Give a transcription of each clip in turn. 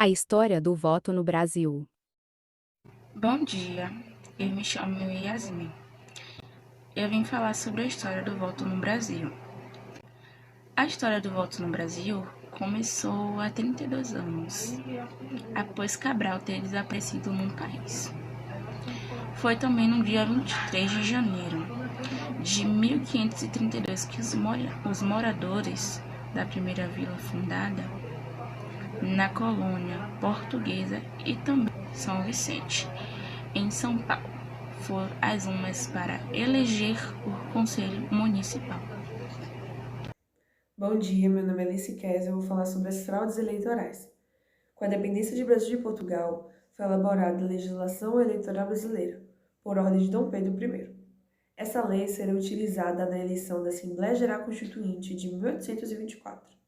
A história do voto no Brasil. Bom dia, eu me chamo Yasmin. Eu vim falar sobre a história do voto no Brasil. A história do voto no Brasil começou há 32 anos, após Cabral ter desaparecido no país. Foi também no dia 23 de janeiro de 1532 que os moradores da primeira vila fundada na colônia portuguesa e também São Vicente, em São Paulo, foram as urnas para eleger o Conselho Municipal. Bom dia, meu nome é Alice Kess e eu vou falar sobre as fraudes eleitorais. Com a dependência de Brasil de Portugal, foi elaborada a legislação eleitoral brasileira, por ordem de Dom Pedro I. Essa lei será utilizada na eleição da Assembleia Geral Constituinte de 1824.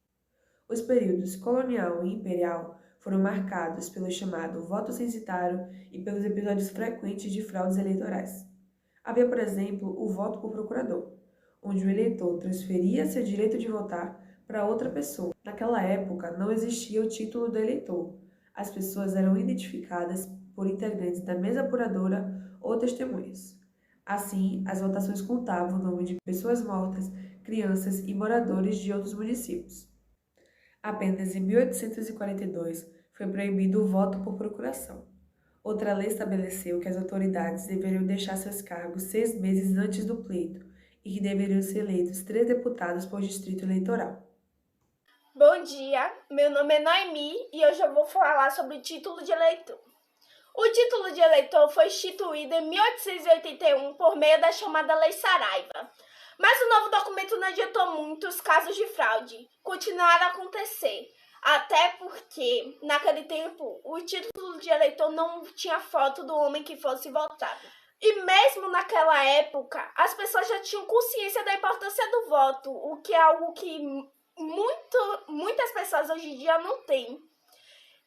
Os períodos colonial e imperial foram marcados pelo chamado voto censitário e pelos episódios frequentes de fraudes eleitorais. Havia, por exemplo, o voto por procurador, onde o eleitor transferia seu direito de votar para outra pessoa. Naquela época, não existia o título do eleitor. As pessoas eram identificadas por integrantes da mesa apuradora ou testemunhas. Assim, as votações contavam o nome de pessoas mortas, crianças e moradores de outros municípios. Apenas em 1842 foi proibido o voto por procuração. Outra lei estabeleceu que as autoridades deveriam deixar seus cargos 6 meses antes do pleito e que deveriam ser eleitos 3 deputados por distrito eleitoral. Bom dia, meu nome é Noemi e hoje eu vou falar sobre o título de eleitor. O título de eleitor foi instituído em 1881 por meio da chamada Lei Saraiva. Mas o novo documento não adiantou muito os casos de fraude. Continuaram a acontecer, até porque, naquele tempo, o título de eleitor não tinha foto do homem que fosse votado. E mesmo naquela época, as pessoas já tinham consciência da importância do voto, o que é algo que muitas pessoas hoje em dia não têm.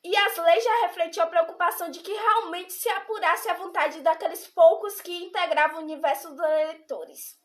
E as leis já refletiam a preocupação de que realmente se apurasse a vontade daqueles poucos que integravam o universo dos eleitores.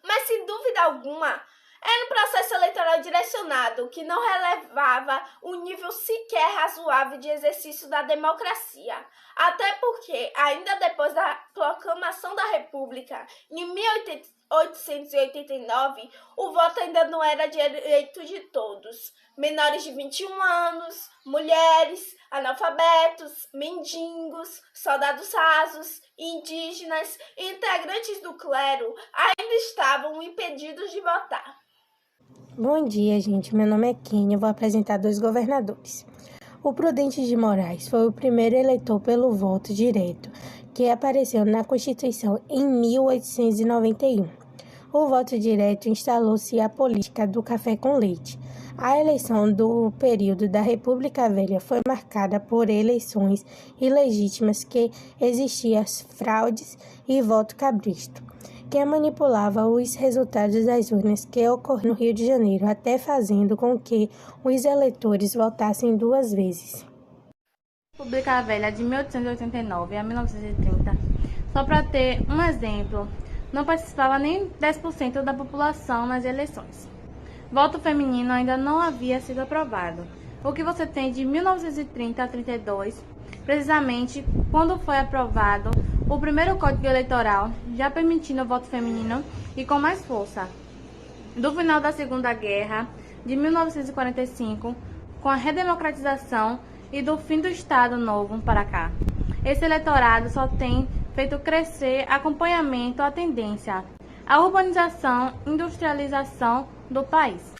Mas, sem dúvida alguma, era um processo eleitoral direcionado que não relevava um nível sequer razoável de exercício da democracia. Até porque, ainda depois da proclamação da República, em 1889, o voto ainda não era direito de todos. Menores de 21 anos, mulheres, analfabetos, mendigos, soldados rasos, indígenas e integrantes do clero ainda estavam impedidos de votar. Bom dia, gente. Meu nome é Kênia. Eu vou apresentar 2 governadores. O Prudente de Moraes foi o primeiro eleitor pelo voto direto, que apareceu na Constituição em 1891. O voto direto instalou-se a política do café com leite. A eleição do período da República Velha foi marcada por eleições ilegítimas que existiam fraudes e voto cabresto, que manipulava os resultados das urnas que ocorriam no Rio de Janeiro, até fazendo com que os eleitores votassem 2 vezes. República Velha de 1889 a 1930, só para ter um exemplo, não participava nem 10% da população nas eleições. Voto feminino ainda não havia sido aprovado. O que você tem de 1930 a 32, precisamente quando foi aprovado o primeiro Código Eleitoral, já permitindo o voto feminino e com mais força. Do final da Segunda Guerra, de 1945, com a redemocratização e do fim do Estado Novo para cá. Esse eleitorado só tem feito crescer acompanhamento à tendência, a urbanização e industrialização do país.